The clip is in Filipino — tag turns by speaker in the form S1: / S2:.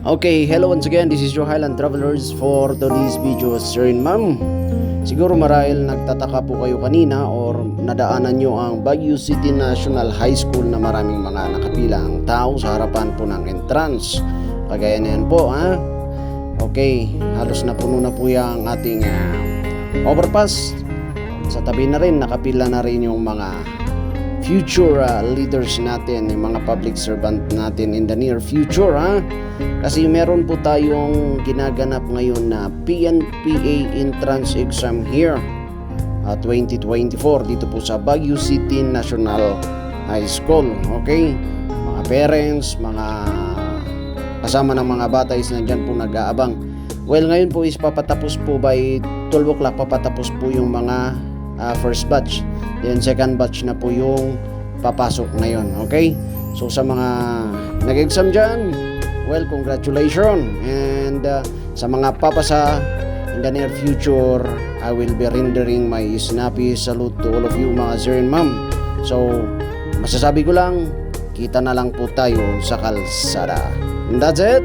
S1: Okay, hello once again. This is your Highland Travelers for today's video, sir and ma'am. Siguro marahil nagtataka po kayo kanina or nadaanan nyo ang Baguio City National High School na maraming mga nakapilang tao sa harapan po ng entrance. Kagaya na yan po, ha? Okay, halos napuno na po yung ating overpass. Sa tabi na rin, nakapila na rin yung mga future leaders natin, yung mga public servant natin in the near future, ha? Kasi meron po tayong ginaganap ngayon na PNPA entrance exam here 2024 dito po sa Baguio City National High School. Okay, mga parents, mga kasama ng mga bata is nandyan po nag-aabang. Well, ngayon po is papatapos po by 12 o'clock, papatapos po yung mga first batch, then second batch na po yung papasok ngayon. Okay, so sa mga nag-exam dyan, well, congratulations. And sa mga papasa in the near future, I will be rendering my snappy salute to all of you mga sir and ma'am. So masasabi ko lang, kita na lang po tayo sa kalsada. And that's it.